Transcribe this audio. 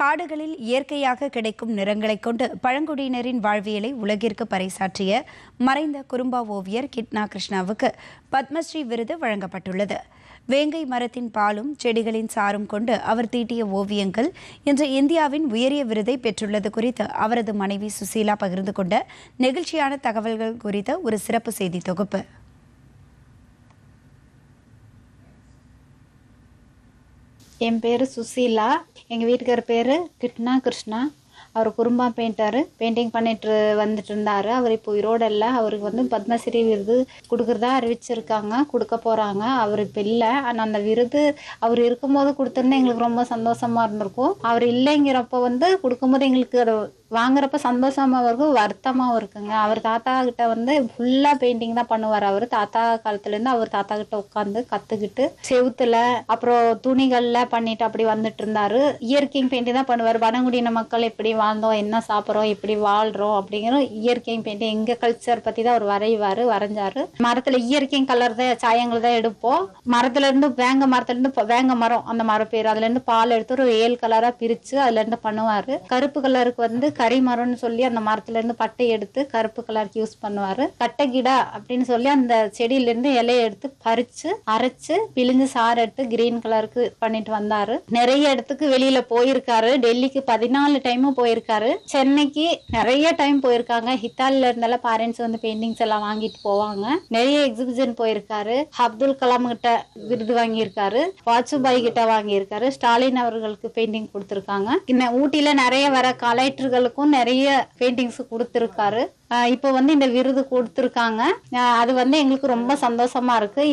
காடுகளில் இயற்கையாக கிடைக்கும் நிறங்களைக் கொண்டு பழங்குடியினரின் வாழ்வியலை உலகிற்கு பறைசாற்றிய மறைந்த குறும்பா ஓவியர் கிட்னா கிருஷ்ணாவுக்கு பத்மஸ்ரீ விருது வழங்கப்பட்டுள்ளது. வேங்கை மரத்தின் பாலும் செடிகளின் சாரும் கொண்டு அவர் தீட்டிய ஓவியங்கள் இன்று இந்தியாவின் உயரிய விருதை பெற்றுள்ளது குறித்து அவரது மனைவி சுசீலா பகிர்ந்து கொண்ட நெகிழ்ச்சியான தகவல்கள் குறித்த ஒரு சிறப்பு செய்தி தொகுப்பு. என் பேர் சுசீலா. எங்கள் வீட்டுக்கார பேர் கிட்னா கிருஷ்ணா. அவர் குறும்பா பெயிண்டிங் பண்ணிட்டு வந்துட்டு இருந்தார். அவர் இப்போ உயிரோடு இல்லை. அவருக்கு பத்மஸ்ரீ விருது கொடுக்குறதா அறிவிச்சிருக்காங்க, கொடுக்க போகிறாங்க. அவர் இப்போ இல்லை. ஆனால் அந்த விருது அவர் இருக்கும்போது கொடுத்துருந்தா எங்களுக்கு ரொம்ப சந்தோஷமாக இருந்திருக்கும். அவர் இல்லைங்கிறப்போ கொடுக்கும்போது எங்களுக்கு அதை வாங்குறப்ப சந்தோஷமாக இருக்கும், வருத்தமாகவும் இருக்குங்க. அவர் தாத்தா கிட்ட ஃபுல்லாக பெயிண்டிங் தான் பண்ணுவார். அவர் தாத்தா காலத்துலேருந்து அவர் தாத்தா கிட்ட உட்காந்து கற்றுக்கிட்டு செவுத்துல அப்புறம் துணிகளில் பண்ணிட்டு அப்படி வந்துட்டு இருந்தார். இயற்கை பெயிண்டிங் தான் பண்ணுவார். பழங்குடியின மக்கள் எப்படி வாழ்ந்தோம், என்ன சாப்பிட்றோம், எப்படி வாழ்கிறோம் அப்படிங்கிற இயற்கை பெயிண்டிங் எங்கள் கல்ச்சர் பற்றி தான் அவர் வரைஞ்சாரு. மரத்தில் இயற்கை கலர் தான் சாயங்கள் தான் எடுப்போம். மரத்துலேருந்து வேங்க மரம், அந்த மரம் பேர், அதுலேருந்து பால் எடுத்து ஒரு 7 கலராக பிரித்து அதுலேருந்து பண்ணுவார். கருப்பு கலருக்கு கறி மரம்னு சொல்லி அந்த மரத்துல இருந்து பட்டை எடுத்து கருப்பு கலருக்கு யூஸ் பண்ணுவாரு. கட்டைகிடா அப்படின்னு சொல்லி அந்த செடியில இருந்து இலையை எடுத்து பறிச்சு அரைச்சு பிழிஞ்சு சாறு எடுத்து கிரீன் கலருக்கு பண்ணிட்டு வந்தாரு. நிறைய இடத்துக்கு வெளியில போயிருக்காரு. டெல்லிக்கு 14 டைமும் போயிருக்காரு. சென்னைக்கு நிறைய டைம் போயிருக்காங்க. ஹித்தாலில இருந்தெல்லாம் பேரண்ட்ஸ் பெயிண்டிங்ஸ் எல்லாம் வாங்கிட்டு போவாங்க. நிறைய எக்ஸிபிஷன் போயிருக்காரு. அப்துல் கலாம் கிட்ட விருது வாங்கியிருக்காரு. வாஜ்பாய் கிட்ட வாங்கியிருக்காரு. ஸ்டாலின் அவர்களுக்கு பெயிண்டிங் கொடுத்திருக்காங்க. ஊட்டியில நிறைய வர கலெக்டர்களுக்கும் நிறைய பெயிண்டிங்ஸ் கொடுத்திருக்காரு. இப்போ இந்த விருது கொடுத்திருக்காங்க. அது எங்களுக்கு ரொம்ப சந்தோஷமா இருக்கு.